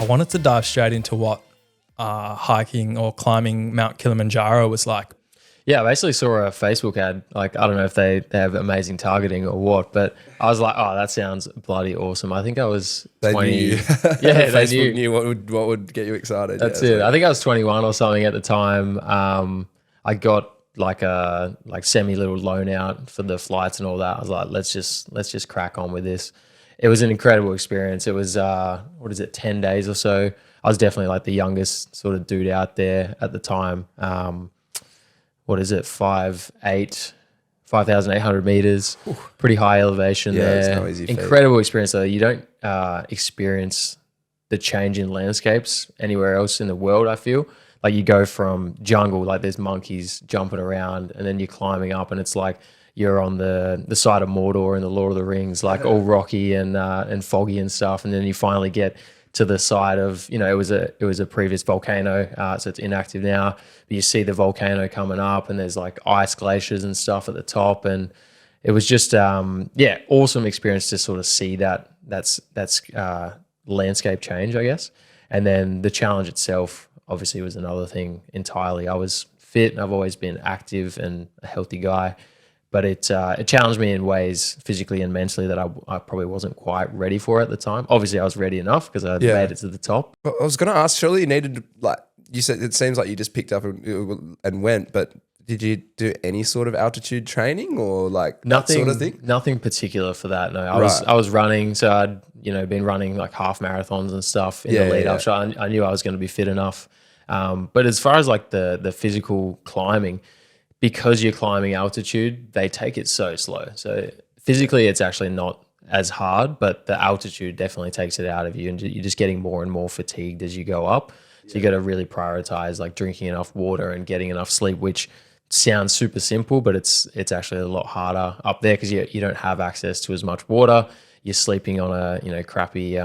I wanted to dive straight into what hiking or climbing Mount Kilimanjaro was like. Yeah, I basically saw a Facebook ad. Like, I don't know if they have amazing targeting or what, but I was like, oh, that sounds bloody awesome. I think I was 20. They knew. Yeah, they Facebook knew what would get you excited. That's it. I think I was 21 or something at the time. I got like a semi little loan out for the flights and all that. I was like, let's just crack on with this. It was an incredible experience. It was 10 days or so. I was definitely like the youngest sort of dude out there at the time. 5,800 meters, pretty high elevation there. It's no easy feat. Incredible experience though. You don't experience the change in landscapes anywhere else in the world, I feel. Like you go from jungle, like there's monkeys jumping around, and then you're climbing up and it's like you're on the side of Mordor in the Lord of the Rings, like all rocky and foggy and stuff. And then you finally get to the side of, it was a previous volcano, so it's inactive now. But you see the volcano coming up, and there's like ice glaciers and stuff at the top, and it was just awesome experience to sort of see that's landscape change, I guess. And then the challenge itself obviously was another thing entirely. I was fit, and I've always been active and a healthy guy. But it challenged me in ways physically and mentally that I probably wasn't quite ready for at the time. Obviously, I was ready enough because I made it to the top. I was going to ask, surely you needed, like you said, it seems like you just picked up and went, but did you do any sort of altitude training or like nothing, that sort of thing? Nothing particular for that. No, I was running, so I'd been running like half marathons and stuff in the lead up. So I knew I was going to be fit enough. But as far as like the physical climbing, because you're climbing altitude, they take it so slow. So physically, it's actually not as hard, but the altitude definitely takes it out of you, and you're just getting more and more fatigued as you go up. So you got to really prioritize like drinking enough water and getting enough sleep, which sounds super simple, but it's actually a lot harder up there because you don't have access to as much water. You're sleeping on a crappy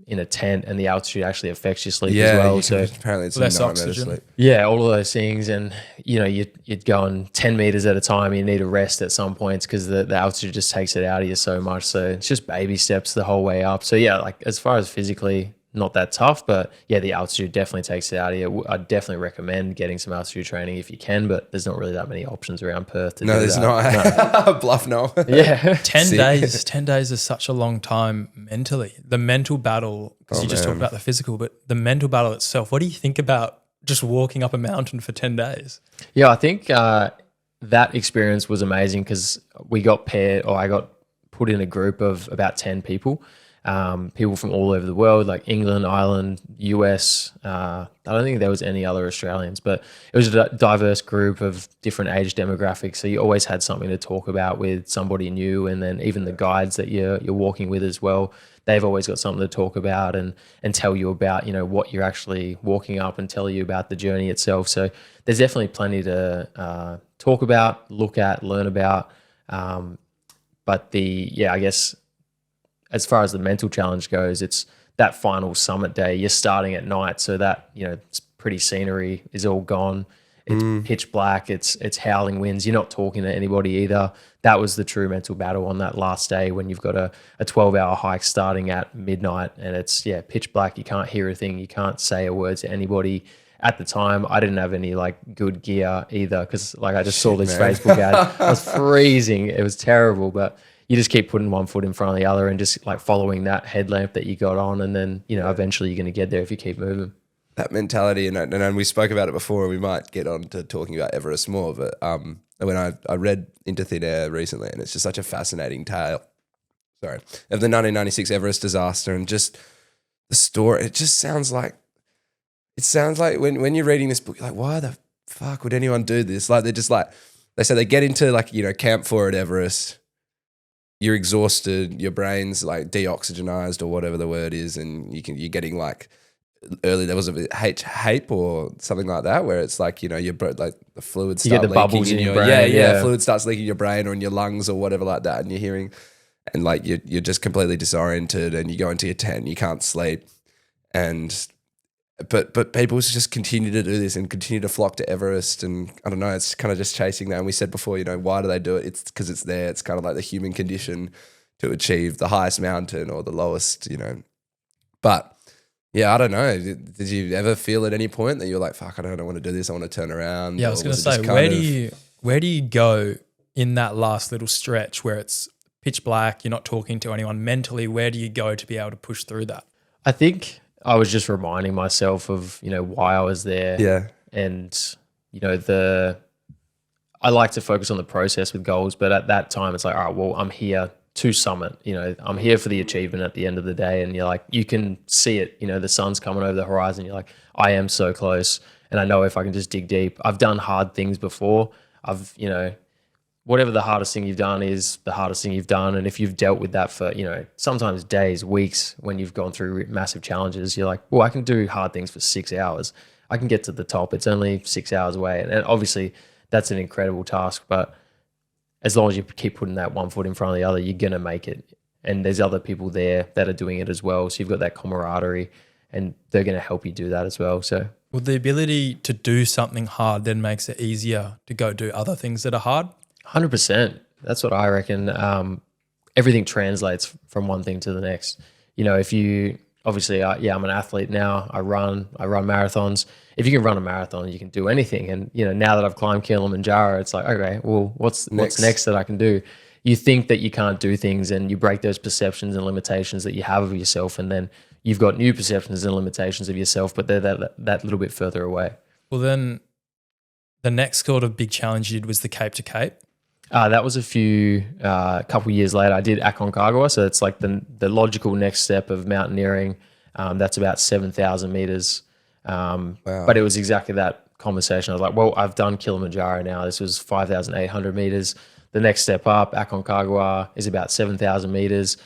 in a tent, and the altitude actually affects your sleep as well. So apparently it's less a nightmare to oxygen. sleep. yeah, all of those things, and you're going 10 meters at a time. You need a rest at some points because the altitude just takes it out of you so much. So it's just baby steps the whole way up. So yeah, like as far as physically, not that tough, but yeah, the altitude definitely takes it out of you. I'd definitely recommend getting some altitude training if you can, but there's not really that many options around Perth to do that. No, there's not. No. Bluff no. Yeah. 10 days is such a long time mentally. The mental battle, because you just talked about the physical, but the mental battle itself, what do you think about just walking up a mountain for 10 days? Yeah, I think that experience was amazing because I got put in a group of about 10 people. People from all over the world, like England, Ireland, US. I don't think there was any other Australians, but it was a diverse group of different age demographics. So you always had something to talk about with somebody new, and then even the guides that you're walking with as well. They've always got something to talk about and tell you about, what you're actually walking up, and tell you about the journey itself. So there's definitely plenty to talk about, look at, learn about. But I guess, as far as the mental challenge goes, it's that final summit day. You're starting at night, so that it's pretty scenery is all gone. It's pitch black. It's howling winds. You're not talking to anybody either. That was the true mental battle on that last day when you've got a 12-hour hike starting at midnight, and it's pitch black. You can't hear a thing. You can't say a word to anybody. At the time, I didn't have any like good gear either because I just saw this Facebook ad. I was freezing. It was terrible, but you just keep putting one foot in front of the other and just like following that headlamp that you got on, and then eventually you're going to get there if you keep moving. That mentality, and we spoke about it before. We might get on to talking about Everest more, but when I read Into Thin Air recently, and it's just such a fascinating tale. Of the 1996 Everest disaster, and just the story. It sounds like when you're reading this book, you're like, why the fuck would anyone do this? Like they say they get into Camp 4 at Everest. You're exhausted, your brain's like deoxygenized or whatever the word is, and you're getting like early levels of HAPE or something like that, where it's like like the fluids start get the bubbles leaking in your brain. fluid starts leaking in your brain or in your lungs or whatever like that, and you're hearing, and like you're just completely disoriented, and you go into your tent, you can't sleep, but people just continue to do this and continue to flock to Everest, and I don't know, it's kind of just chasing that. And we said before, why do they do it? It's because it's there. It's kind of like the human condition to achieve the highest mountain or the lowest, But Yeah, I don't know. Did you ever feel at any point that you're like, fuck, I don't want to do this. I want to turn around? Yeah, I was Or going to it just say, kind where do you go in that last little stretch where it's pitch black, you're not talking to anyone mentally? Where do you go to be able to push through that? I think I was just reminding myself of, you know, why I was there. Yeah. And, you know, I like to focus on the process with goals, but at that time it's like, all right, well, I'm here to summit, you know, I'm here for the achievement at the end of the day. And you're like, you can see it, you know, the sun's coming over the horizon. You're like, I am so close. And I know if I can just dig deep, I've done hard things before. You know, whatever the hardest thing you've done is the hardest thing you've done. And if you've dealt with that for, you know, sometimes days, weeks, when you've gone through massive challenges, you're like, well, I can do hard things for 6 hours. I can get to the top. It's only 6 hours away. And obviously that's an incredible task, but as long as you keep putting that one foot in front of the other, you're going to make it. And there's other people there that are doing it as well. So you've got that camaraderie and they're going to help you do that as well. So, well, the ability to do something hard then makes it easier to go do other things that are hard. 100%. That's what I reckon. Everything translates from one thing to the next. You know, if you obviously, I'm an athlete now. I run marathons. If you can run a marathon, you can do anything. And you know, now that I've climbed Kilimanjaro, it's like, okay, well, what's next that I can do? You think that you can't do things, and you break those perceptions and limitations that you have of yourself, and then you've got new perceptions and limitations of yourself, but they're that little bit further away. Well, then the next sort of big challenge you did was the Cape to Cape. That was a couple years later. I did Aconcagua, so it's like the logical next step of mountaineering. That's about 7,000 meters. Wow. But it was exactly that conversation. I was like, well, I've done Kilimanjaro now. This was 5,800 meters. The next step up, Aconcagua, is about 7,000 meters.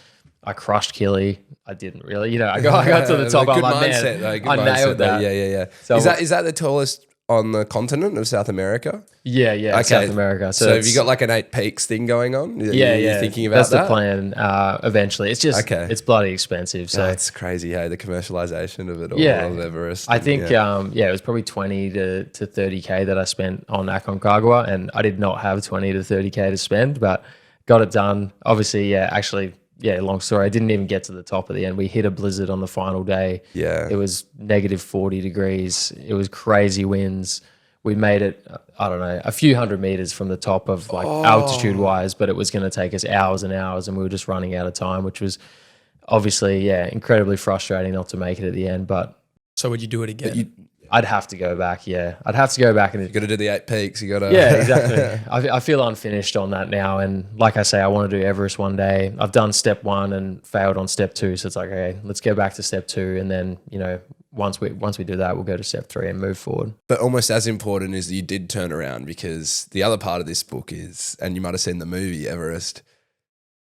I crushed Kili. I didn't really, you know, I got to the top. I'm like, man, I nailed that. Yeah. So is that the tallest on the continent of South America? Yeah, Okay. South America. So have you got like an 8 peaks thing going on? You're thinking about that's that? the plan. Eventually, it's just it's bloody expensive. So it's crazy, hey, the commercialization of it all, of Everest. I think it was probably 20 to 30K that I spent on Aconcagua, and I did not have 20 to 30K to spend, but got it done. Obviously, long story. I didn't even get to the top at the end. We hit a blizzard on the final day. Yeah. It was negative 40 degrees. It was crazy winds. We made it, I don't know, a few hundred meters from the top of like altitude wise, but it was going to take us hours and hours, and we were just running out of time, which was obviously, incredibly frustrating not to make it at the end. But so would you do it again? I'd have to go back. Yeah, I'd have to go back and you got to do the 8 peaks. You got to. Yeah, exactly. I feel unfinished on that now, and like I say, I want to do Everest one day. I've done step 1 and failed on step 2, so it's like, okay, let's go back to step 2, and then you know, once we do that, we'll go to step 3 and move forward. But almost as important is that you did turn around, because the other part of this book is, and you might have seen the movie Everest,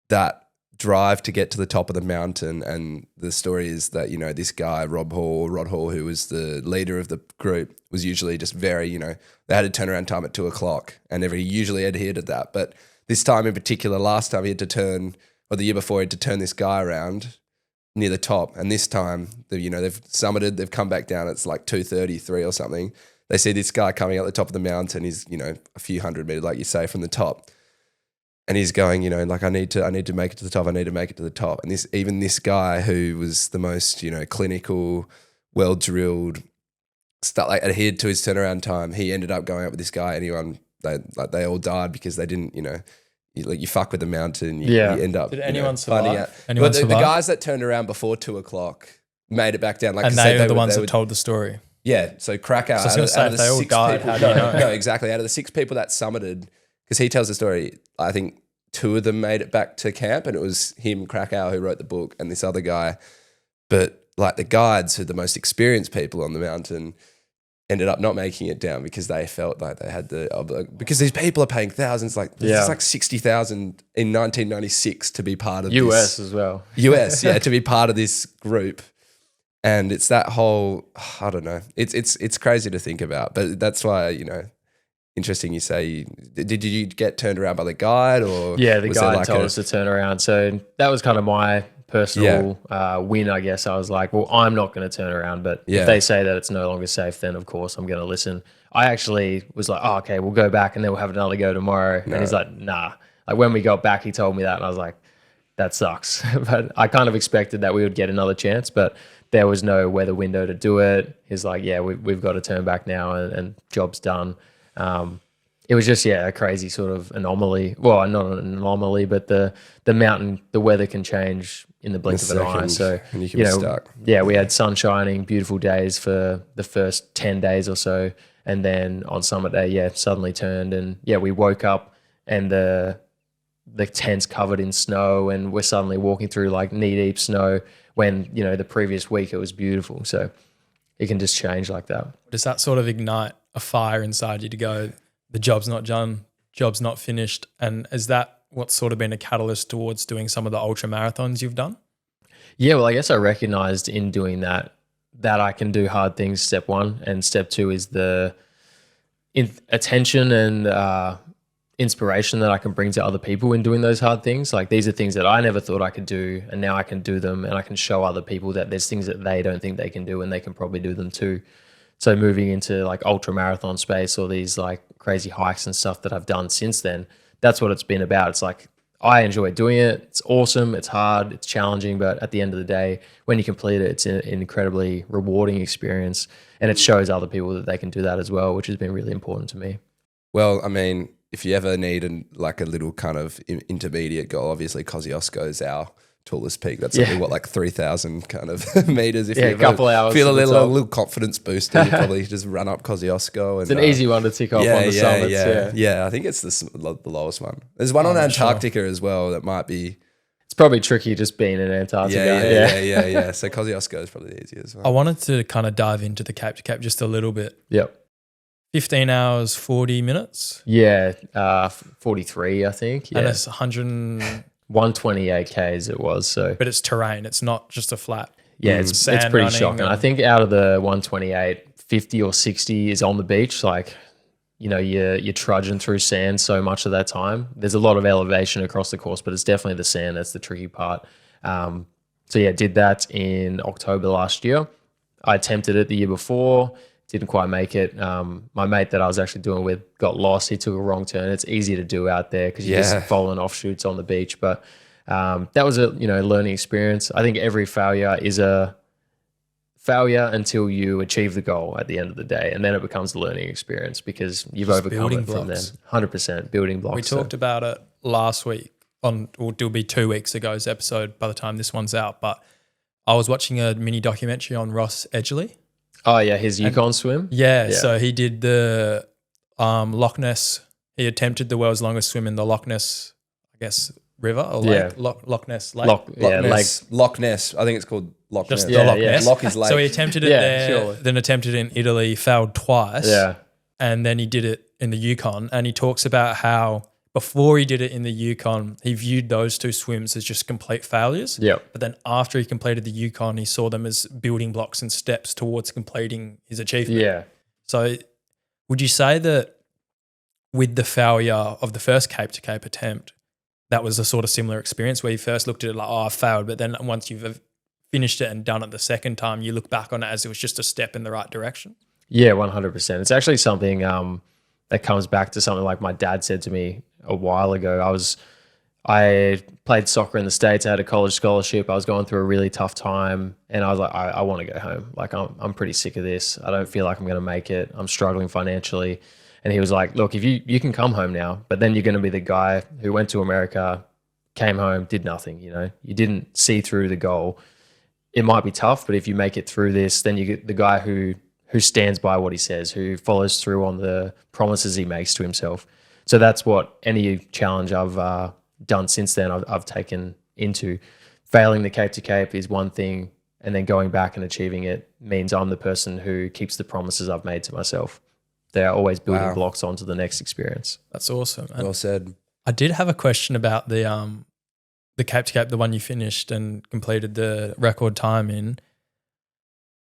that drive to get to the top of the mountain. And the story is that, you know, this guy, Rod Hall, who was the leader of the group, was usually just very, you know, they had a turnaround time at 2:00, and he usually adhered to that. But this time in particular, last time he had to turn, or the year before, he had to turn this guy around near the top. And this time, you know, they've summited, they've come back down. It's like 2:33 or something. They see this guy coming up the top of the mountain. He's, you know, a few hundred meters, like you say, from the top. And he's going, you know, like, I need to make it to the top. I need to make it to the top. And this guy who was the most, you know, clinical, well-drilled, adhered to his turnaround time, he ended up going up with this guy. They all died because they didn't, you know, you fuck with the mountain, you end up. Did anyone survive? The guys that turned around before 2:00 made it back down. Like, and they were the ones that told the story. Yeah. So Krakow. So I was going to say, if they all died, how do you know? No, exactly. Out of the 6 people that summited, because he tells the story, I think 2 of them made it back to camp, and it was him, Krakow, who wrote the book, and this other guy. But like the guides, who are the most experienced people on the mountain, ended up not making it down because they felt like they had because these people are paying thousands, it's like 60,000 in 1996 to be part of US this. as well. US, yeah, to be part of this group. And it's that whole, I don't know, it's crazy to think about, but that's why, you know, interesting you say, did you get turned around by the guide, or? Yeah, the guide told us to turn around. So that was kind of my personal win, I guess. I was like, well, I'm not going to turn around, but if they say that it's no longer safe, then of course I'm going to listen. I actually was like, oh, okay, we'll go back and then we'll have another go tomorrow. No. And he's like, nah. Like when we got back, he told me that, and I was like, that sucks. But I kind of expected that we would get another chance, but there was no weather window to do it. He's like, yeah, we've got to turn back now, and job's done. It was just, a crazy sort of anomaly. Well, not an anomaly, but the mountain, the weather can change in the blink of an eye. So, and you can be stuck. Yeah, we had sun shining, beautiful days for the first 10 days or so. And then on summit day, suddenly turned. And we woke up and the tent's covered in snow, and we're suddenly walking through like knee-deep snow when, the previous week it was beautiful. So it can just change like that. Does that sort of ignite a fire inside you to go, the job's not done, job's not finished? And is that what's sort of been a catalyst towards doing some of the ultra marathons you've done? Yeah, well, I guess I recognized in doing that I can do hard things, step one. And step two is the attention and inspiration that I can bring to other people in doing those hard things. Like, these are things that I never thought I could do, and now I can do them, and I can show other people that there's things that they don't think they can do, and they can probably do them too. So moving into like ultra marathon space, or these like crazy hikes and stuff that I've done since then, that's what it's been about. It's like, I enjoy doing it. It's awesome. It's hard. It's challenging. But at the end of the day, when you complete it, it's an incredibly rewarding experience. And it shows other people that they can do that as well, which has been really important to me. Well, I mean, if you ever need a little kind of intermediate goal, obviously Kosciuszko's our tallest peak. That's only like 3,000 kind of meters. If you a couple hours feel a little confidence booster, you probably just run up Kosciuszko. It's an easy one to tick off on the summits. Yeah, I think it's the lowest one. There's one on Antarctica as well that might be. It's probably tricky just being in Antarctica. Yeah. So Kosciuszko is probably the easiest one. I wanted to kind of dive into the Cape to Cape just a little bit. Yep. 15 hours, 40 minutes? Yeah, 43, I think. Yeah. And it's 128 Ks it was. So, but it's terrain. It's not just a flat. Yeah, it's pretty shocking. I think out of the 128, 50 or 60 is on the beach. Like, you're trudging through sand so much of that time. There's a lot of elevation across the course, but it's definitely the sand that's the tricky part. Did that in October last year. I attempted it the year before. Didn't quite make it. My mate that I was actually doing with got lost. He took a wrong turn. It's easy to do out there because you're just following offshoots on the beach. But that was a learning experience. I think every failure is a failure until you achieve the goal at the end of the day, and then it becomes a learning experience because you've overcome it from then. 100% building blocks. We talked about it last week it'll be 2 weeks ago's episode by the time this one's out. But I was watching a mini documentary on Ross Edgley. Oh, yeah, his Yukon swim? Yeah, so he did the Loch Ness. He attempted the world's longest swim in the Loch Ness, I guess, river or lake. Loch Ness Lake. Loch Ness. I think it's called Loch Ness. Just the Loch Ness. Loch is lake. So he attempted it there, then attempted it in Italy, failed twice. Yeah. And then he did it in the Yukon. And he talks about how before he did it in the Yukon, he viewed those two swims as just complete failures. Yep. But then after he completed the Yukon, he saw them as building blocks and steps towards completing his achievement. Yeah. So would you say that with the failure of the first Cape to Cape attempt, that was a sort of similar experience where you first looked at it like, I failed. But then once you've finished it and done it the second time, you look back on it as it was just a step in the right direction? Yeah, 100%. It's actually something that comes back to something like my dad said to me a while ago. I played soccer in the States. I had a college scholarship. I was going through a really tough time, and I was like, I want to go home. Like, I'm pretty sick of this. I don't feel like I'm going to make it. I'm struggling financially. And he was like, look, if you can come home now, but then you're going to be the guy who went to America, came home, did nothing. You didn't see through the goal. It might be tough, but if you make it through this, then you get the guy who stands by what he says, who follows through on the promises he makes to himself. So that's what any challenge I've done since then I've taken into. Failing the Cape to Cape is one thing, and then going back and achieving it means I'm the person who keeps the promises I've made to myself. They are always building blocks onto the next experience. That's awesome. And well said. I did have a question about the Cape to Cape, the one you finished and completed the record time in.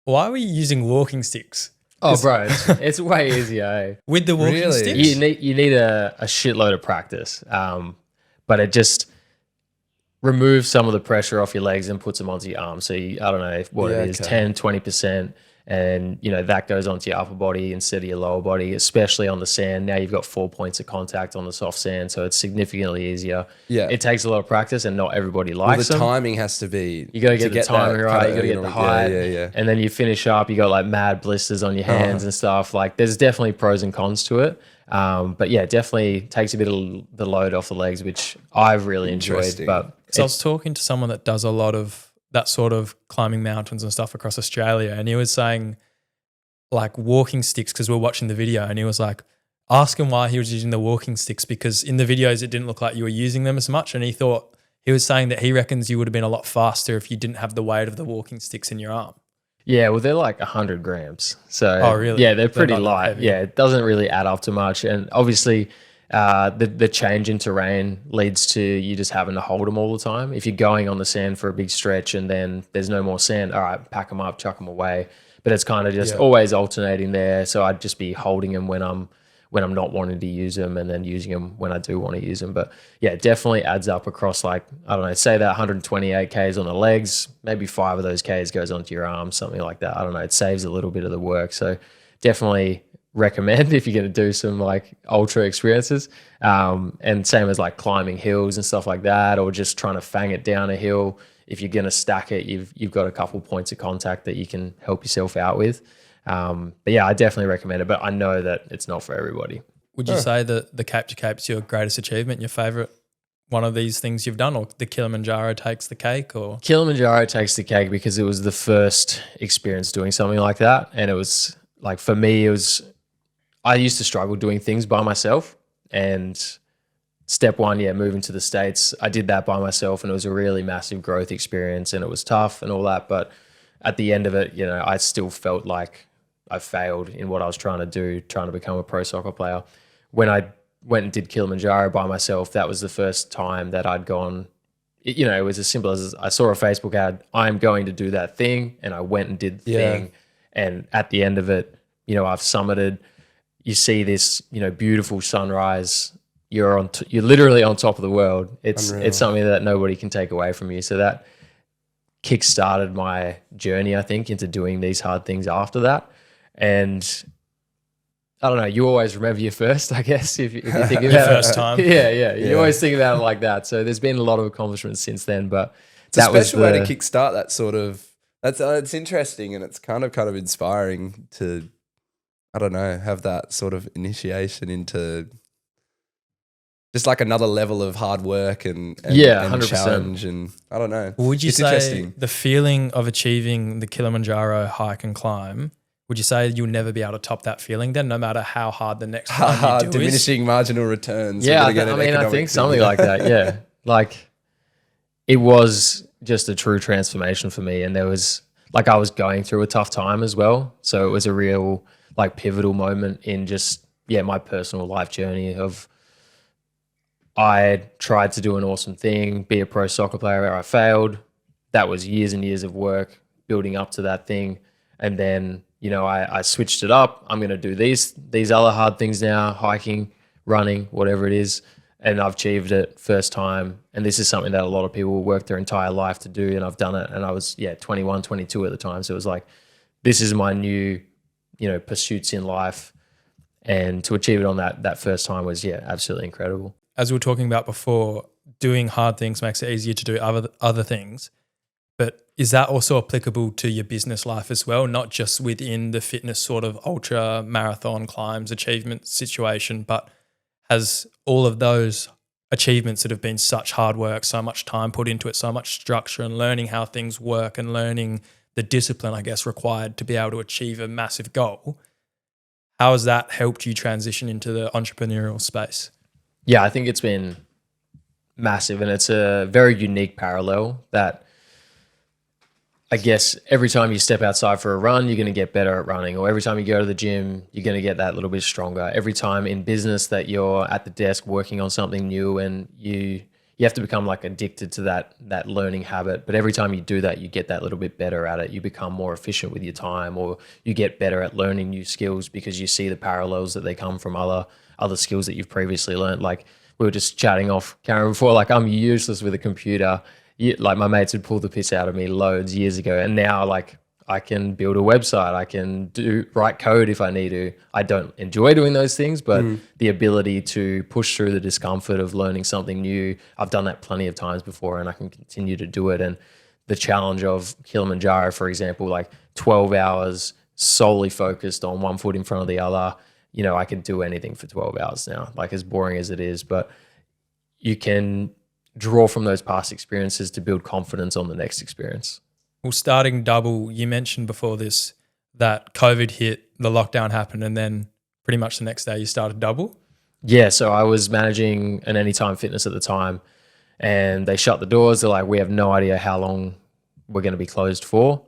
Why were you using walking sticks? Oh, bro, it's way easier. Eh? With the walking sticks? You need a shitload of practice, but it just removes some of the pressure off your legs and puts them onto your arms. So I don't know what it is, 10, 20%. And, that goes onto your upper body instead of your lower body, especially on the sand. Now you've got 4 points of contact on the soft sand, so it's significantly easier. Yeah. It takes a lot of practice, and not everybody Well, likes the them. timing has to be. You got to get the timing right. You got to get the height. Yeah. And then you finish up, you got like mad blisters on your hands and stuff. Like there's definitely pros and cons to it. But yeah, definitely takes a bit of the load off the legs, which I've really enjoyed. But so I was talking to someone that does a lot of that sort of climbing mountains and stuff across Australia, and he was saying like walking sticks, because we're watching the video, and he was like, ask him why he was using the walking sticks, because in the videos it didn't look like you were using them as much, and he was saying that he reckons you would have been a lot faster if you didn't have the weight of the walking sticks in your arm. Yeah, well, they're like 100 grams. So, oh, really? Yeah, they're pretty light. Yeah, it doesn't really add up to much. And obviously, the change in terrain leads to you just having to hold them all the time. If you're going on the sand for a big stretch and then there's no more sand, all right, pack them up, chuck them away. But it's kind of just always alternating there. So I'd just be holding them when I'm not wanting to use them, and then using them when I do want to use them. But yeah, it definitely adds up across, like, I don't know, say that 128 Ks on the legs, maybe 5 of those Ks goes onto your arms, something like that. I don't know. It saves a little bit of the work. So definitely recommend if you're going to do some like ultra experiences. And same as like climbing hills and stuff like that, or just trying to fang it down a hill. If you're going to stack it, you've got a couple points of contact that you can help yourself out with. But yeah, I definitely recommend it, but I know that it's not for everybody. Would you say that the Cape to Cape is your greatest achievement, your favorite one of these things you've done, or the Kilimanjaro takes the cake? Or Kilimanjaro takes the cake because it was the first experience doing something like that. And it was like, for me, I used to struggle doing things by myself, and step one, moving to the States, I did that by myself, and it was a really massive growth experience, and it was tough and all that. But at the end of it, I still felt like I failed in what I was trying to do, trying to become a pro soccer player. When I went and did Kilimanjaro by myself, that was the first time that I'd gone, it was as simple as I saw a Facebook ad, I'm going to do that thing, and I went and did the thing. And at the end of it, I've summited, you see this, beautiful sunrise, you're literally on top of the world. It's something that nobody can take away from you. So that kick-started my journey, I think, into doing these hard things after that. And I don't know, you always remember your first, I guess, if you think about your first time. Yeah. You always think about it like that. So there's been a lot of accomplishments since then, but it's a special way to kickstart that sort of, it's interesting, and it's kind of inspiring to, I don't know, have that sort of initiation into just like another level of hard work and 100%. Challenge, and I don't know. Would you say the feeling of achieving the Kilimanjaro hike and climb, would you say you'll never be able to top that feeling then, no matter how hard the next time you do diminishing marginal returns? Yeah, I think something like that, yeah. Like, it was just a true transformation for me, and there was, like, I was going through a tough time as well, so it was a real, like, pivotal moment in just, my personal life journey of, I tried to do an awesome thing, be a pro soccer player, where I failed. That was years and years of work building up to that thing. And then, I switched it up. I'm going to do these other hard things now, hiking, running, whatever it is. And I've achieved it first time. And this is something that a lot of people work their entire life to do. And I've done it. And I was, 21, 22 at the time. So it was like, this is my new, pursuits in life. And to achieve it on that first time was, absolutely incredible. As we were talking about before, doing hard things makes it easier to do other things. But is that also applicable to your business life as well? Not just within the fitness sort of ultra marathon climbs achievement situation, but has all of those achievements that have been such hard work, so much time put into it, so much structure, and learning how things work and learning the discipline, I guess, required to be able to achieve a massive goal. How has that helped you transition into the entrepreneurial space? Yeah, I think it's been massive, and it's a very unique parallel that, I guess, every time you step outside for a run, you're going to get better at running, or every time you go to the gym, you're going to get that little bit stronger. Every time in business that you're at the desk working on something new, and you have to become like addicted to that learning habit. But every time you do that, you get that little bit better at it. You become more efficient with your time, or you get better at learning new skills because you see the parallels that they come from other skills that you've previously learned. Like, we were just chatting off camera before, like, I'm useless with a computer. Like, my mates would pull the piss out of me loads years ago. And now, like, I can build a website. I can write code if I need to. I don't enjoy doing those things, but the ability to push through the discomfort of learning something new, I've done that plenty of times before, and I can continue to do it. And the challenge of Kilimanjaro, for example, like 12 hours solely focused on one foot in front of the other, you know, I could do anything for 12 hours now, like as boring as it is, but you can draw from those past experiences to build confidence on the next experience. Well, starting DUBBEL, you mentioned before this that COVID hit, the lockdown happened, and then pretty much the next day you started DUBBEL. Yeah, so I was managing an Anytime Fitness at the time, and they shut the doors. They're like, we have no idea how long we're going to be closed for.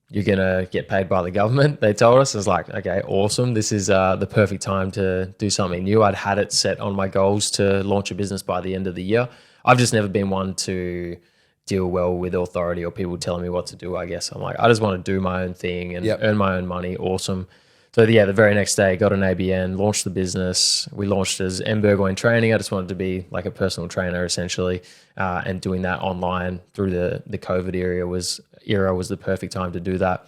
You're going to get paid by the government, they told us. I was like, okay, awesome. This is the perfect time to do something new. I'd had it set on my goals to launch a business by the end of the year. I've just never been one to deal well with authority or people telling me what to do, I guess. I'm like, I just want to do my own thing and earn my own money. Awesome. So yeah, the very next day, got an ABN, launched the business. We launched as M. Burgoyne Training. I just wanted to be like a personal trainer essentially, and doing that online through the COVID era was the perfect time to do that.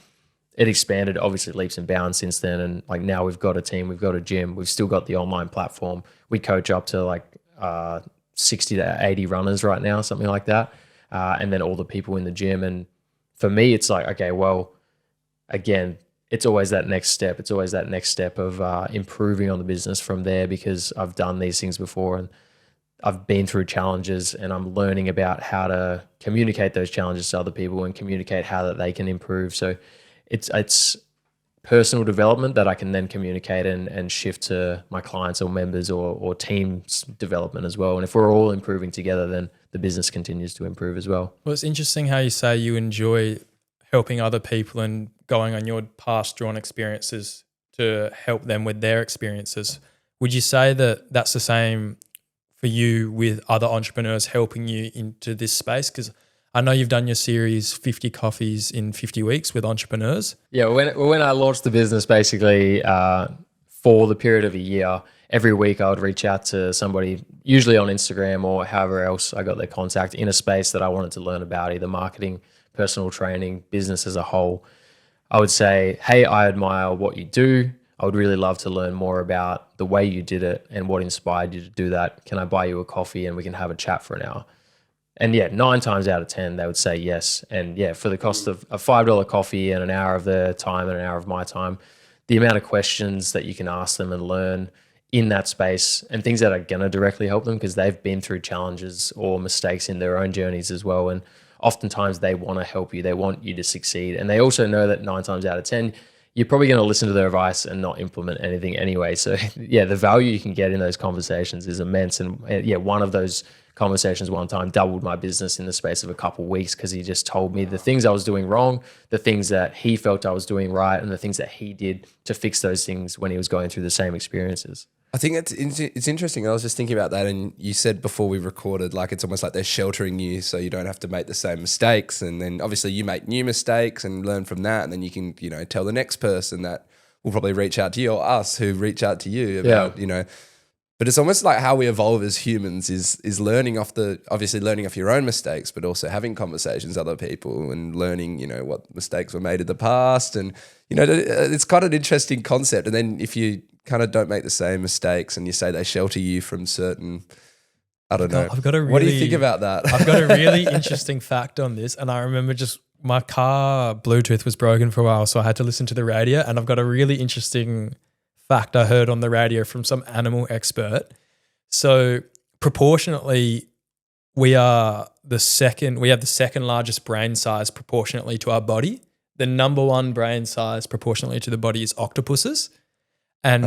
It expanded obviously leaps and bounds since then, and like now we've got a team, we've got a gym, we've still got the online platform. We coach up to like 60 to 80 runners right now, something like that, and then all the people in the gym. And for me, it's like, okay, well, again, it's always that next step. It's always that next step of improving on the business from there, because I've done these things before and I've been through challenges, and I'm learning about how to communicate those challenges to other people and communicate how that they can improve. So it's personal development that I can then communicate and shift to my clients or members or teams development as well. And if we're all improving together, then the business continues to improve as well. Well, it's interesting how you say you enjoy helping other people and going on your past drawn experiences to help them with their experiences. Would you say that that's the same for you with other entrepreneurs helping you into this space? Because I know you've done your series 50 Coffees in 50 Weeks with entrepreneurs. Yeah, when I launched the business, basically for the period of a year, every week I would reach out to somebody, usually on Instagram or however else I got their contact, in a space that I wanted to learn about, either marketing, personal training, business as a whole. I would say, hey, I admire what you do. I would really love to learn more about the way you did it and what inspired you to do that. Can I buy you a coffee and we can have a chat for an hour? And yeah, 9 times out of 10, they would say yes. And yeah, for the cost of a $5 coffee and an hour of their time and an hour of my time, the amount of questions that you can ask them and learn in that space and things that are going to directly help them, because they've been through challenges or mistakes in their own journeys as well. And oftentimes they want to help you. They want you to succeed. And they also know that 9 times out of 10, you're probably going to listen to their advice and not implement anything anyway. So yeah, the value you can get in those conversations is immense. And yeah, one of those conversations one time doubled my business in the space of a couple of weeks, because he just told me the things I was doing wrong, the things that he felt I was doing right, and the things that he did to fix those things when he was going through the same experiences. I think it's interesting. I was just thinking about that, and you said before we recorded, like it's almost like they're sheltering you so you don't have to make the same mistakes. And then obviously you make new mistakes and learn from that, and then you can, you know, tell the next person that will probably reach out to you, or us who reach out to you about, you know. But it's almost like how we evolve as humans is learning off your own mistakes, but also having conversations with other people and learning, you know, what mistakes were made in the past. And, you know, it's quite an interesting concept. And then if you kind of don't make the same mistakes and you say they shelter you from certain, I don't know. What do you think about that? I've got a really interesting fact on this. And I remember just my car Bluetooth was broken for a while, so I had to listen to the radio. And I've got a really interesting fact I heard on the radio from some animal expert. So proportionately, we have the second largest brain size proportionately to our body. The number one brain size proportionately to the body is octopuses. And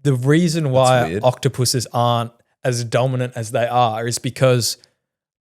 the reason why octopuses aren't as dominant as they are is because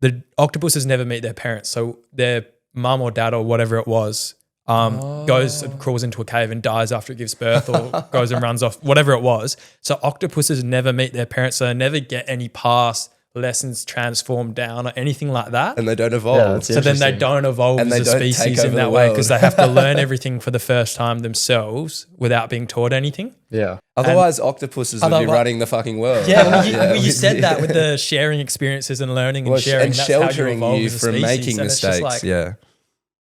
the octopuses never meet their parents. So their mum or dad or whatever it was goes and crawls into a cave and dies after it gives birth, or goes and runs off, whatever it was. So octopuses never meet their parents, so they never get any past lessons transformed down or anything like that. And they don't evolve. Yeah, so then they don't evolve as a species in that way, because they have to learn everything for the first time themselves without being taught anything. Yeah. Otherwise, octopuses would be running the fucking world. Yeah, well, you said that with the sharing experiences and learning and sharing. And that's sheltering how you you evolve as a from species. making And mistakes. like, yeah.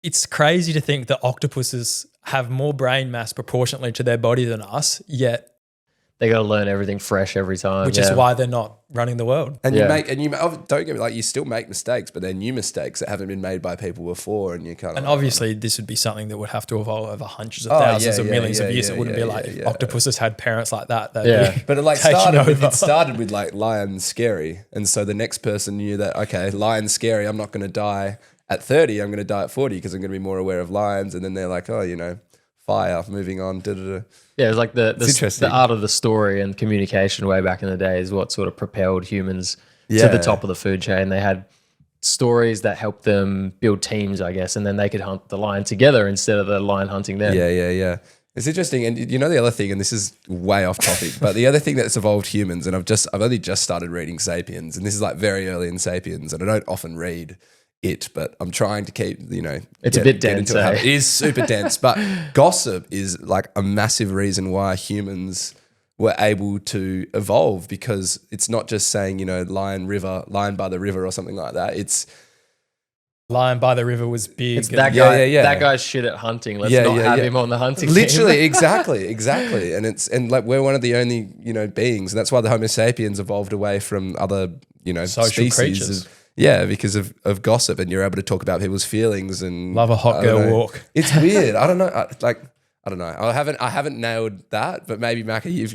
it's crazy to think that octopuses have more brain mass proportionately to their body than us, yet They got to learn everything fresh every time. which is why they're not running the world. And don't get me, like, you still make mistakes, but they're new mistakes that haven't been made by people before, and you kind of. And obviously, this would be something that would have to evolve over hundreds of Oh, thousands yeah, of yeah, millions of yeah, years. yeah, It wouldn't yeah, be like yeah, if yeah. octopuses had parents like that. They'd Yeah. be But it like taking over. started with like lions scary, and so the next person knew that, okay, lions scary. I'm not going to die at 30. I'm going to die at 40 because I'm going to be more aware of lions. And then they're like, oh, fire. Moving on. Yeah, it was like It's interesting. the art of the story and communication way back in the day is what sort of propelled humans to Yeah. the top of the food chain. They had stories that helped them build teams, I guess, and then they could hunt the lion together instead of the lion hunting them. Yeah. It's interesting, and the other thing, and this is way off topic, but the other thing that's evolved humans, and I've only just started reading *Sapiens*, and this is like very early in *Sapiens*, and I don't often read it, but I'm trying to keep, It's a bit dense, into eh? it is super dense, but gossip is like a massive reason why humans were able to evolve, because it's not just saying, lion by the river or something like that. It's Lion by the river was big. It's that Yeah, guy. yeah, yeah. That guy's shit at hunting. Let's Yeah, not yeah, have yeah. him on the hunting literally team. exactly, and like we're one of the only beings, and that's why the Homo sapiens evolved away from other Social species. creatures. Yeah, because of gossip, and you're able to talk about people's feelings and Love a hot I don't girl know. walk. It's weird. I don't know. I don't know. I haven't nailed that, but maybe Macka, you've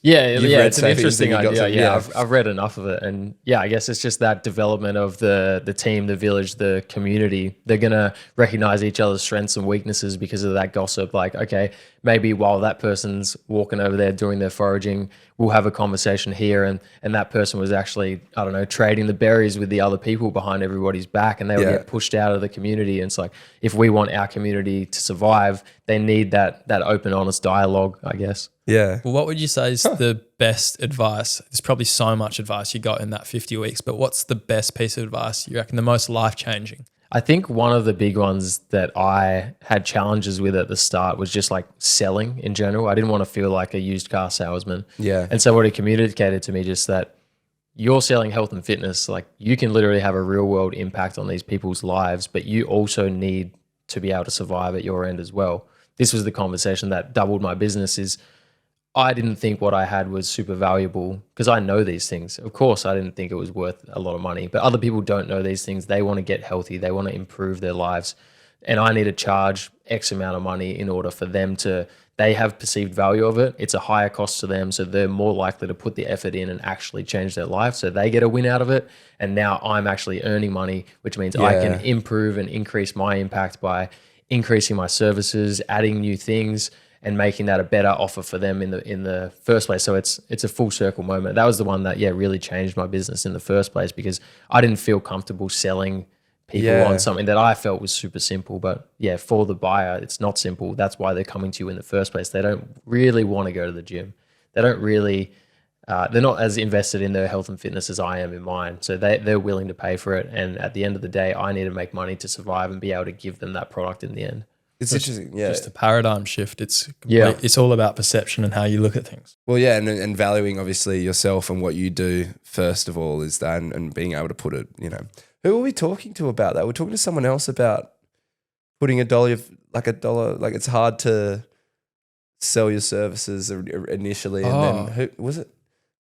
Yeah, You've yeah, read it's an Sapiens interesting and you got idea. some- I've read enough of it, and yeah, I guess it's just that development of the team, the village, the community. They're gonna recognize each other's strengths and weaknesses because of that gossip. Like, okay, maybe while that person's walking over there doing their foraging, we'll have a conversation here, and that person was actually, I don't know, trading the berries with the other people behind everybody's back, and they would Yeah. get pushed out of the community. And it's like, if we want our community to survive, they need that open, honest dialogue, I guess. yeah. Well, what would you say is the best advice? There's probably so much advice you got in that 50 weeks, but what's the best piece of advice you reckon, the most life-changing? I think one of the big ones that I had challenges with at the start was just like selling in general. I didn't want to feel like a used car salesman. Yeah. And so what it communicated to me just that you're selling health and fitness, like you can literally have a real world impact on these people's lives, but you also need to be able to survive at your end as well. This was the conversation that doubled my business is I didn't think what I had was super valuable because I know these things. Of course, I didn't think it was worth a lot of money, but other people don't know these things. They want to get healthy. They want to improve their lives. And I need to charge X amount of money in order for them to, they have perceived value of it. It's a higher cost to them. So they're more likely to put the effort in and actually change their life. So they get a win out of it. And now I'm actually earning money, which means I can improve and increase my impact by increasing my services, adding new things, and making that a better offer for them in the first place. So it's a full circle moment. That was the one that really changed my business in the first place because I didn't feel comfortable selling people on something that I felt was super simple. But for the buyer, it's not simple. That's why they're coming to you in the first place. They don't really want to go to the gym. They don't really, they're not as invested in their health and fitness as I am in mine. So they're willing to pay for it. And at the end of the day, I need to make money to survive and be able to give them that product in the end. It's interesting. Yeah. Just a paradigm shift. It's all about perception and how you look at things. Well, yeah, and valuing obviously yourself and what you do first of all is that, and being able to put it, Who are we talking to about that? We're talking to someone else about putting a dollar, like it's hard to sell your services initially. And then who was it?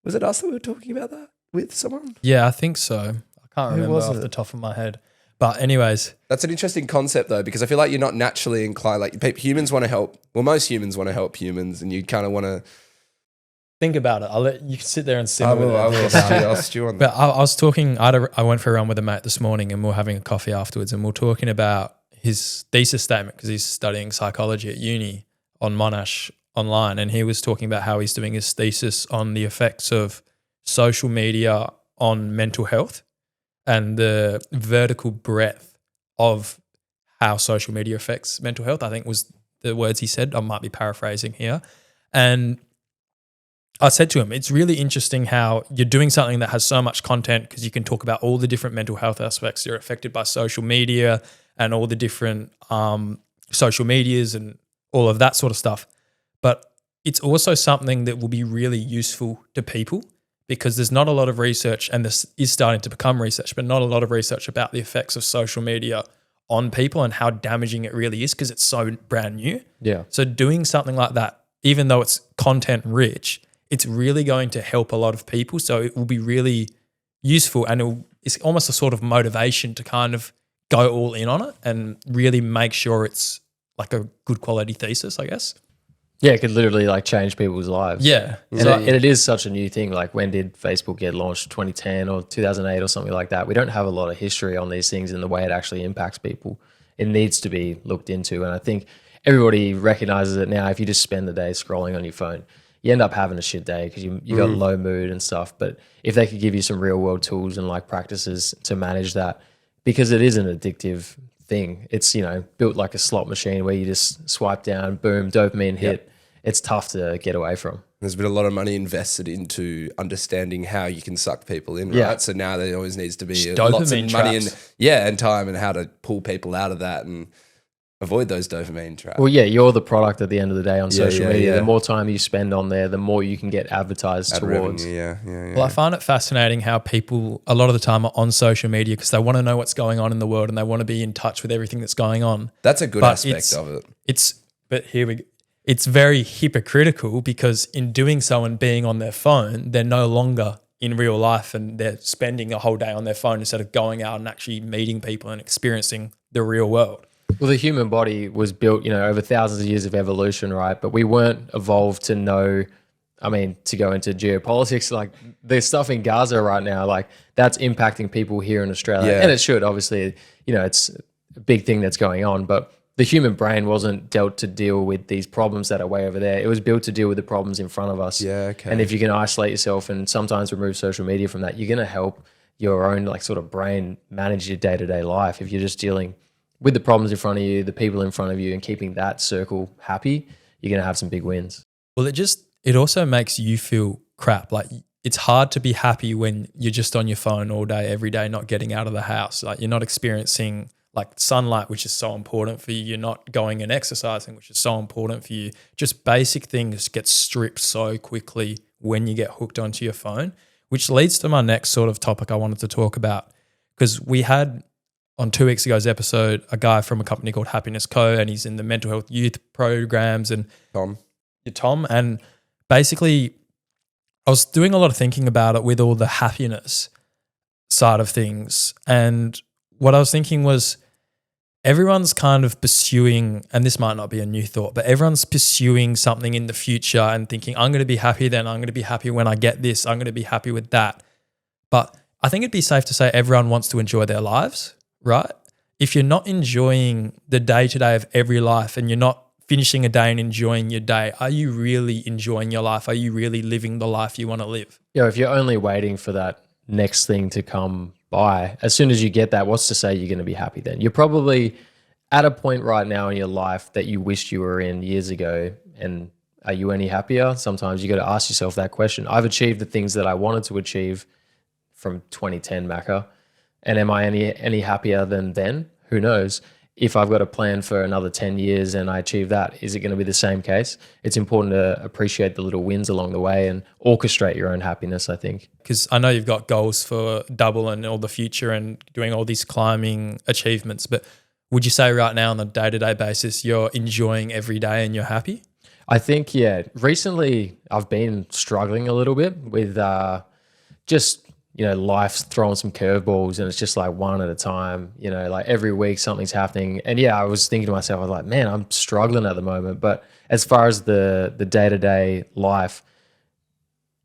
Was it us that we were talking about that with someone? Yeah, I think so. I can't remember was off it? the top of my head. But anyways, That's an interesting concept though, because I feel like you're not naturally inclined. Like humans want to help. Well, most humans want to help humans, and you kind of want to. think about it. I'll let you sit there and simmer I with will. it. I'll stew on that. But I was talking, I went for a run with a mate this morning and we were having a coffee afterwards and we were talking about his thesis statement because he's studying psychology at uni on Monash online, and he was talking about how he's doing his thesis on the effects of social media on mental health and the vertical breadth of how social media affects mental health, I think was the words he said. I might be paraphrasing here. And I said to him, it's really interesting how you're doing something that has so much content because you can talk about all the different mental health aspects you're affected by social media and all the different social medias and all of that sort of stuff. But it's also something that will be really useful to people because there's not a lot of research, and this is starting to become research, but not a lot of research about the effects of social media on people and how damaging it really is because it's so brand new. Yeah. So doing something like that, even though it's content rich, it's really going to help a lot of people. So it will be really useful, and it's almost a sort of motivation to kind of go all in on it and really make sure it's like a good quality thesis, I guess. Yeah, it could literally like change people's lives. Yeah. And it is such a new thing. Like, when did Facebook get launched? 2010 or 2008 or something like that. We don't have a lot of history on these things and the way it actually impacts people. It needs to be looked into. And I think everybody recognizes it now. If you just spend the day scrolling on your phone, you end up having a shit day because you got low mood and stuff. But if they could give you some real world tools and like practices to manage that, because it is an addictive thing. It's, built like a slot machine where you just swipe down, boom, dopamine hit. It's tough to get away from. There's been a lot of money invested into understanding how you can suck people in, right? Yeah. So now there always needs to be Dopamine lots of money traps. and time and how to pull people out of that and avoid those dopamine traps. Well, yeah, you're the product at the end of the day on social media. yeah. The more time you spend on there, the more you can get advertised Ad towards. revenue, yeah. Well, I find it fascinating how people a lot of the time are on social media because they want to know what's going on in the world and they want to be in touch with everything that's going on. That's a good But aspect of it. It's very hypocritical because in doing so and being on their phone, they're no longer in real life and they're spending a whole day on their phone instead of going out and actually meeting people and experiencing the real world. Well, the human body was built, over thousands of years of evolution, right? But we weren't evolved to know, to go into geopolitics, like there's stuff in Gaza right now, like that's impacting people here in Australia. Yeah. And it should, obviously, it's a big thing that's going on. But the human brain wasn't dealt to deal with these problems that are way over there. It was built to deal with the problems in front of us. Yeah, okay. And if you can isolate yourself and sometimes remove social media from that, you're going to help your own like sort of brain manage your day-to-day life. If you're just dealing with the problems in front of you, the people in front of you, and keeping that circle happy, you're going to have some big wins. Well, it also makes you feel crap. Like it's hard to be happy when you're just on your phone all day, every day, not getting out of the house. Like you're not experiencing like sunlight, which is so important for you. You're not going and exercising, which is so important for you. Just basic things get stripped so quickly when you get hooked onto your phone, which leads to my next sort of topic I wanted to talk about. Because we had on 2 weeks ago's episode, a guy from a company called Happiness Co. and he's in the mental health youth programs and Tom. And basically I was doing a lot of thinking about it with all the happiness side of things. And what I was thinking was everyone's kind of pursuing, and this might not be a new thought, but everyone's pursuing something in the future and thinking, I'm going to be happy then, I'm going to be happy when I get this, I'm going to be happy with that. But I think it'd be safe to say everyone wants to enjoy their lives, right? If you're not enjoying the day-to-day of every life and you're not finishing a day and enjoying your day, are you really enjoying your life? Are you really living the life you want to live? Yeah, if you're only waiting for that next thing to come by, as soon as you get that, what's to say you're going to be happy then? You're probably at a point right now in your life that you wished you were in years ago, and are you any happier? Sometimes you got to ask yourself that question. I've achieved the things that I wanted to achieve from 2010 Macka, and am I any happier than then? Who knows? If I've got a plan for another 10 years and I achieve that, is it going to be the same case? It's important to appreciate the little wins along the way and orchestrate your own happiness, I think. Because I know you've got goals for DUBBEL and all the future and doing all these climbing achievements, but would you say right now on a day-to-day basis, you're enjoying every day and you're happy? I think, yeah. Recently, I've been struggling a little bit with just life's throwing some curveballs and it's just like one at a time, like every week something's happening. And yeah, I was thinking to myself, I was like, man, I'm struggling at the moment. But as far as the day-to-day life,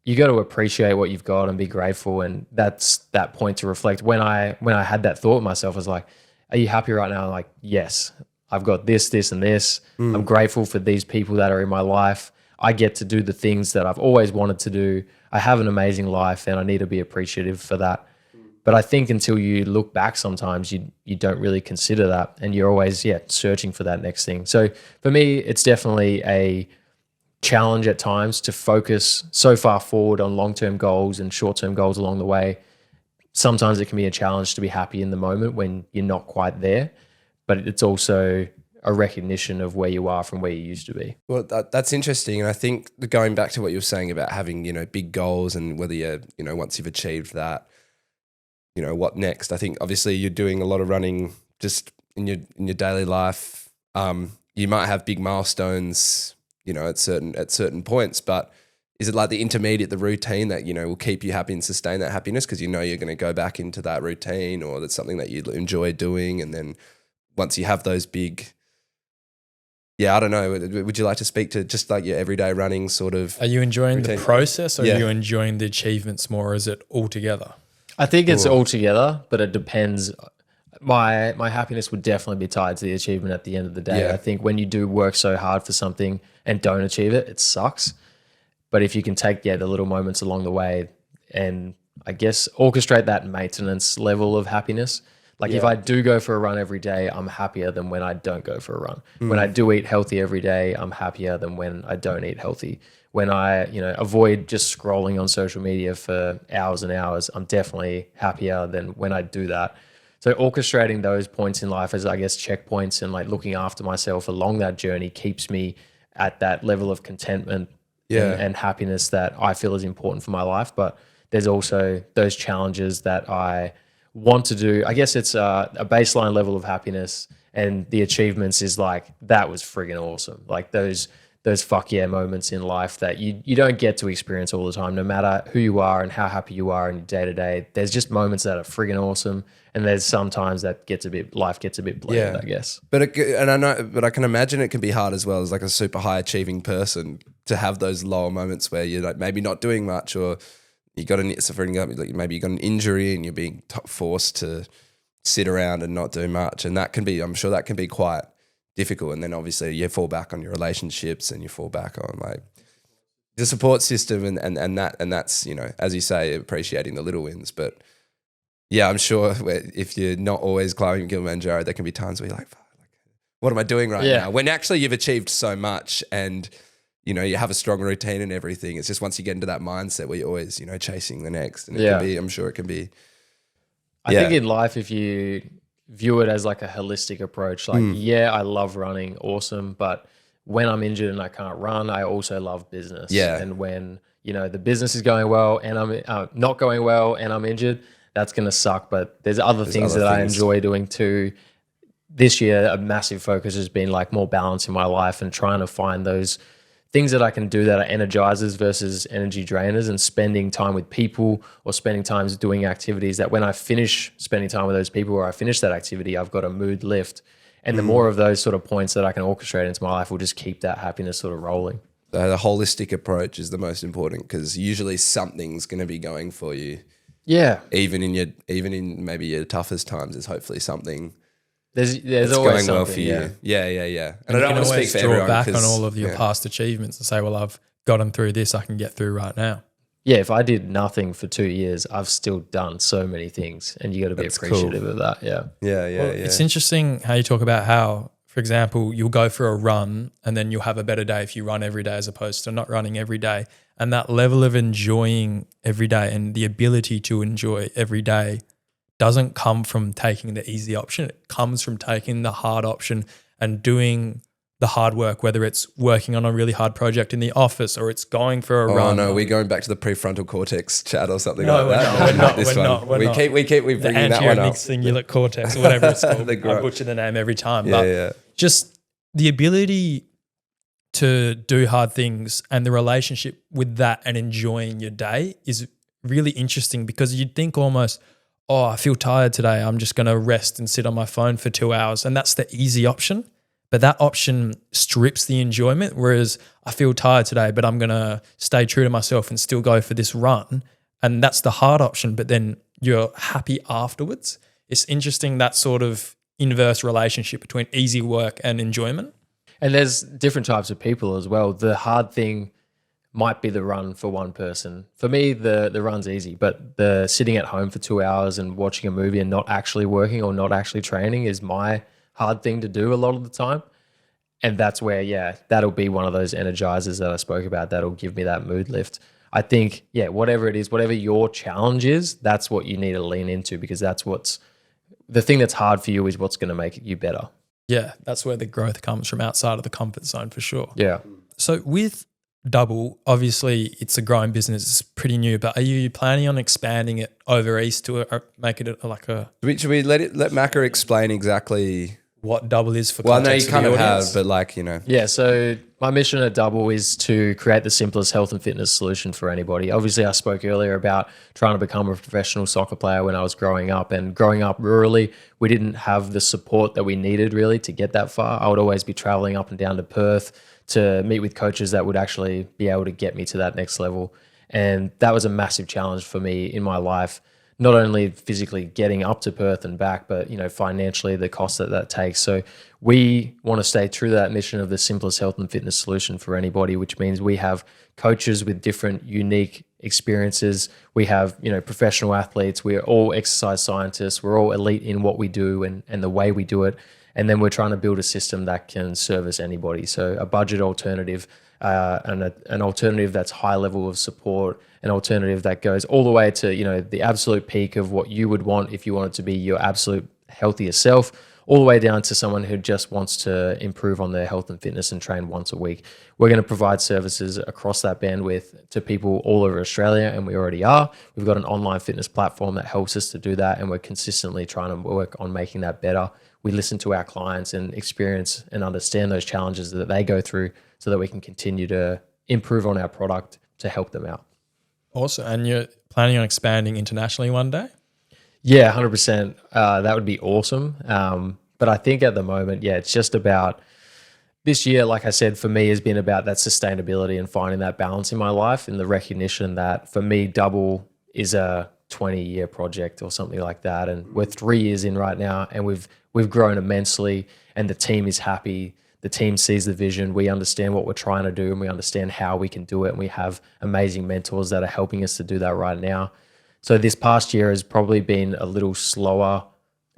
you got to appreciate what you've got and be grateful. And that's that point to reflect. When I had that thought of myself, I was like, are you happy right now? I'm like, yes, I've got this, this, and this. I'm grateful for these people that are in my life. I get to do the things that I've always wanted to do. I have an amazing life and I need to be appreciative for that. But I think until you look back sometimes, you don't really consider that and you're always, searching for that next thing. So for me, it's definitely a challenge at times to focus so far forward on long-term goals and short-term goals along the way. Sometimes it can be a challenge to be happy in the moment when you're not quite there, but it's also a recognition of where you are from where you used to be. Well, that's interesting. And I think going back to what you were saying about having, big goals and whether you're, once you've achieved that, what next? I think obviously you're doing a lot of running just in your daily life, you might have big milestones, you know, at certain points, but is it like the intermediate, the routine that, you know, will keep you happy and sustain that happiness because you know you're going to go back into that routine, or that's something that you enjoy doing, and then once you have those big, I don't know, would you like to speak to just like your everyday running sort of? Are you enjoying routine? the process, or are you enjoying the achievements more, or is it all together? I think it's all together, but it depends. My happiness would definitely be tied to the achievement at the end of the day. Yeah. I think when you do work so hard for something and don't achieve it, it sucks. But if you can take the little moments along the way and I guess orchestrate that maintenance level of happiness. Like if I do go for a run every day, I'm happier than when I don't go for a run. When I do eat healthy every day, I'm happier than when I don't eat healthy. When I, avoid just scrolling on social media for hours and hours, I'm definitely happier than when I do that. So orchestrating those points in life as, I guess, checkpoints and like looking after myself along that journey keeps me at that level of contentment and happiness that I feel is important for my life. But there's also those challenges that I want to do. I guess it's a baseline level of happiness, and the achievements is like, that was friggin' awesome. Like those fuck yeah moments in life that you don't get to experience all the time, no matter who you are and how happy you are in your day to day. There's just moments that are friggin' awesome, and there's sometimes that life gets a bit bland, I guess. But I can imagine it can be hard as well as like a super high achieving person to have those lower moments where you're like maybe not doing much, or you got maybe you got an injury and you're being forced to sit around and not do much, and I'm sure that can be quite difficult. And then obviously you fall back on your relationships and you fall back on like the support system and that's, you know, as you say, appreciating the little wins. But yeah, I'm sure if you're not always climbing Kilimanjaro, there can be times where you're like, what am I doing right now? When actually you've achieved so much and, you know, you have a strong routine and everything. It's just once you get into that mindset where you're always, you know, chasing the next. And it can be, I'm sure it can be. I think in life, if you view it as like a holistic approach, like, I love running, awesome. But when I'm injured and I can't run, I also love business. Yeah. And when, you know, the business is going well and I'm not going well and I'm injured, that's going to suck. But there's other things I enjoy doing too. This year, a massive focus has been like more balance in my life and trying to find those things that I can do that are energizers versus energy drainers, and spending time with people or spending time doing activities that when I finish spending time with those people or I finish that activity, I've got a mood lift. And the more of those sort of points that I can orchestrate into my life will just keep that happiness sort of rolling. The holistic approach is the most important, because usually something's going to be going for you. Yeah. Even in maybe your toughest times, there's hopefully something. There's it's always going well something, for you. Yeah. And I don't want to speak for everyone. Draw back on all of your past achievements and say, well, I've gotten through this, I can get through right now. Yeah, if I did nothing for 2 years, I've still done so many things, and you got to be appreciative of that. Yeah. It's interesting how you talk about how, for example, you'll go for a run and then you'll have a better day if you run every day as opposed to not running every day. And that level of enjoying every day and the ability to enjoy every day doesn't come from taking the easy option. It comes from taking the hard option and doing the hard work, whether it's working on a really hard project in the office or it's going for a run. Oh no, we're going back to the prefrontal cortex chat or something like that. We're not. We keep bringing that one up. The anterior cortex or whatever it's called. I butcher the name every time. Just the ability to do hard things and the relationship with that and enjoying your day is really interesting, because you'd think almost, oh, I feel tired today, I'm just going to rest and sit on my phone for 2 hours. And that's the easy option. But that option strips the enjoyment, whereas I feel tired today, but I'm going to stay true to myself and still go for this run. And that's the hard option, but then you're happy afterwards. It's interesting, that sort of inverse relationship between easy work and enjoyment. And there's different types of people as well. The hard thing might be the run for one person. For me, the run's easy, but the sitting at home for 2 hours and watching a movie and not actually working or not actually training is my hard thing to do a lot of the time. And that's where, that'll be one of those energizers that I spoke about that'll give me that mood lift. I think, whatever it is, whatever your challenge is, that's what you need to lean into, because that's the thing that's hard for you is what's going to make you better. Yeah, that's where the growth comes from, outside of the comfort zone for sure. Yeah. So with DUBBEL, obviously it's a growing business, it's pretty new, but are you planning on expanding it over east to make it like a... Should we let Macka explain exactly what Double is for Well, I know context you for kind the of have, audience? but like, you know. Yeah, so my mission at Double is to create the simplest health and fitness solution for anybody. Obviously, I spoke earlier about trying to become a professional soccer player when I was growing up. And growing up rurally, we didn't have the support that we needed really to get that far. I would always be traveling up and down to Perth to meet with coaches that would actually be able to get me to that next level. And that was a massive challenge for me in my life. Not only physically getting up to Perth and back, but financially the cost that takes. So we want to stay true to that mission of the simplest health and fitness solution for anybody, which means we have coaches with different unique experiences. We have professional athletes. We're all exercise scientists. We're all elite in what we do and the way we do it. And then we're trying to build a system that can service anybody. So a budget alternative, and an alternative that's high level of support, an alternative that goes all the way to the absolute peak of what you would want if you wanted to be your absolute healthiest self, all the way down to someone who just wants to improve on their health and fitness and train once a week. We're going to provide services across that bandwidth to people all over Australia, and we already are. We've got an online fitness platform that helps us to do that, and we're consistently trying to work on making that better. We listen to our clients and experience and understand those challenges that they go through so that we can continue to improve on our product to help them out. Awesome. And you're planning on expanding internationally one day? Yeah, 100%. That would be awesome. But I think at the moment, it's just about this year, like I said, for me has been about that sustainability and finding that balance in my life, and the recognition that for me, Double is a 20-year project or something like that. And we're 3 years in right now, and we've grown immensely, and the team is happy. The team sees the vision. We understand what we're trying to do, and we understand how we can do it. And we have amazing mentors that are helping us to do that right now. So this past year has probably been a little slower.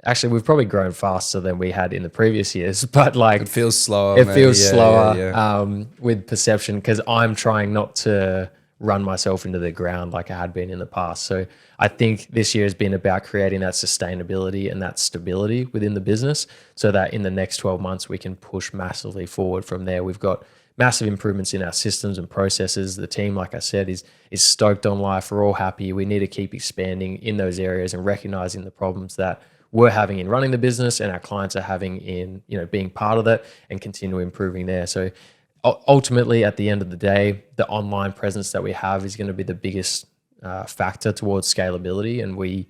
Actually, we've probably grown faster than we had in the previous years, but It feels slower. It feels slower Yeah. with perception, because I'm trying not to run myself into the ground like I had been in the past. So I think this year has been about creating that sustainability and that stability within the business so that in the next 12 months, we can push massively forward from there. We've got massive improvements in our systems and processes. The team, like I said, is stoked on life. We're all happy. We need to keep expanding in those areas and recognizing the problems that we're having in running the business and our clients are having in being part of that, and continue improving there. So ultimately, at the end of the day, the online presence that we have is going to be the biggest factor towards scalability. And we,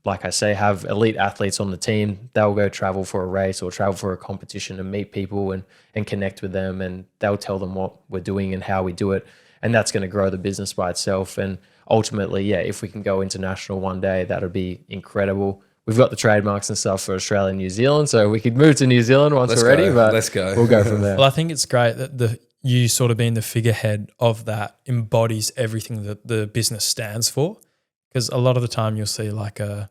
like I say, have elite athletes on the team. They'll go travel for a race or travel for a competition and meet people and connect with them, and they'll tell them what we're doing and how we do it. And that's going to grow the business by itself. And ultimately, if we can go international one day, that would be incredible. We've got the trademarks and stuff for Australia and New Zealand, so we could move to New Zealand once we're ready, but let's go. We'll go from there. Well, I think it's great that you sort of being the figurehead of that embodies everything that the business stands for. Because a lot of the time you'll see like a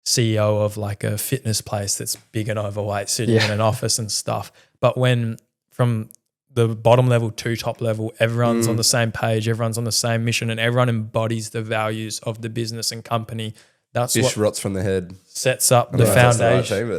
CEO of like a fitness place that's big and overweight sitting in an office and stuff. But when from the bottom level to top level, everyone's on the same page, everyone's on the same mission, and everyone embodies the values of the business and company. That's Fish what rots from the head. sets up the foundation.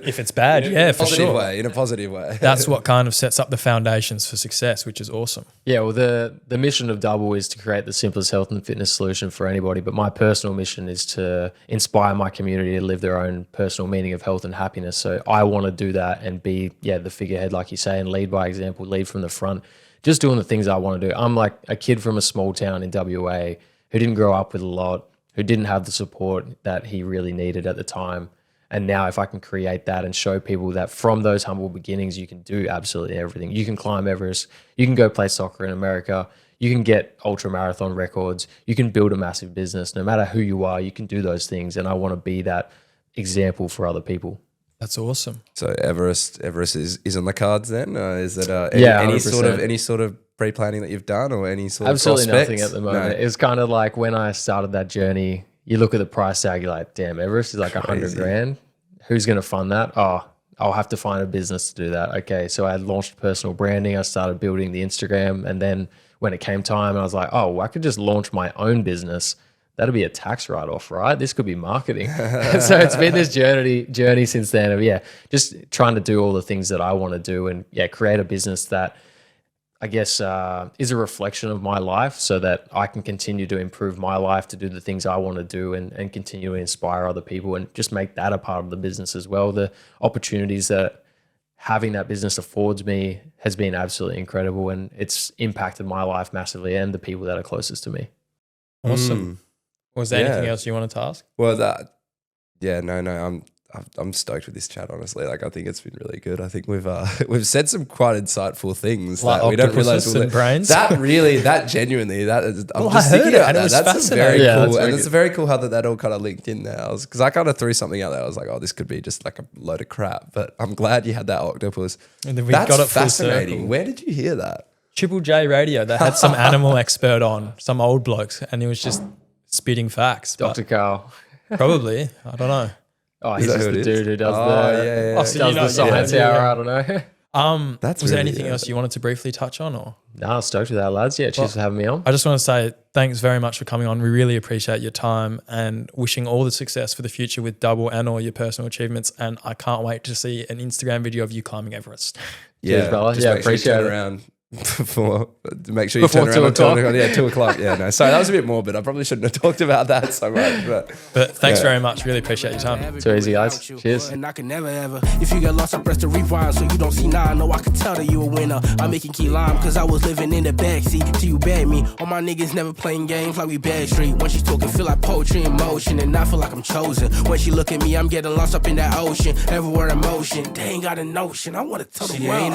If it's bad, for sure. In a positive way. That's what kind of sets up the foundations for success, which is awesome. Yeah, well, the mission of Double is to create the simplest health and fitness solution for anybody. But my personal mission is to inspire my community to live their own personal meaning of health and happiness. So I want to do that and be, the figurehead, like you say, and lead by example, lead from the front, just doing the things I want to do. I'm like a kid from a small town in WA who didn't grow up with a lot, who didn't have the support that he really needed at the time. And now if I can create that and show people that from those humble beginnings, you can do absolutely everything. You can climb Everest, you can go play soccer in America, you can get ultra marathon records, you can build a massive business. No matter who you are, you can do those things. And I want to be that example for other people. That's awesome. So Everest is on the cards then? Is it any sort of pre-planning that you've done or any sort absolutely of prospects? Nothing at the moment. No. It's kind of like when I started that journey, you look at the price tag, you're like, damn, Everest is like $100 grand. Who's going to fund that? Oh, I'll have to find a business to do that. Okay, so I launched personal branding. I started building the Instagram. And then when it came time, I was like, oh, well, I could just launch my own business. That'll be a tax write-off, right? This could be marketing. So it's been this journey since then of, just trying to do all the things that I want to do and, create a business that I guess, is a reflection of my life so that I can continue to improve my life, to do the things I want to do and continue to inspire other people and just make that a part of the business as well. The opportunities that having that business affords me has been absolutely incredible, and it's impacted my life massively and the people that are closest to me. Awesome. Was there anything else you wanted to ask? Well, I'm stoked with this chat, honestly. Like, I think it's been really good. I think we've said some quite insightful things like that we don't realize. octopuses and brains. That genuinely, that is, I'm Well, just I heard thinking it about and it that. was That's very fascinating. cool. Yeah, And it's very cool how that all kind of linked in there. Because I kind of threw something out there. I was like, oh, this could be just like a load of crap. But I'm glad you had that octopus. And then we That's got it full fascinating. circle. Where did you hear that? Triple J Radio. They had some animal expert on, some old blokes, and he was just spitting facts. but Dr. Carl. Probably. I don't know. Oh, he's that just who the it dude is? who does Oh, so does you the know- science yeah. hour. I don't know. That's Was there really- anything else you wanted to briefly touch on, or? No, stoked with that, lads. Yeah, cheers for having me on. I just want to say thanks very much for coming on. We really appreciate your time and wishing all the success for the future with Double and all your personal achievements. And I can't wait to see an Instagram video of you climbing Everest. Cheers, brother. Just Yeah, make sure you appreciate turn it. around make sure you Before turn around 2 o'clock. at 2 o'clock. Yeah, no, sorry, that was a bit morbid. I probably shouldn't have talked about that so much. But thanks Yeah. very much. Really appreciate your time. Too easy, guys. Cheers. And I can never ever. If you get lost, I press the rewind so you don't see now. I know I can tell that you a winner. I'm making key lime cause I was living in the backseat till you bagged me. All my niggas never playing games like we Backstreet. When she's talking, feel like poetry in motion, and I feel like I'm chosen. When she look at me, I'm getting lost up in that ocean. Everywhere in motion, they ain't got a notion. I wanna tell the world.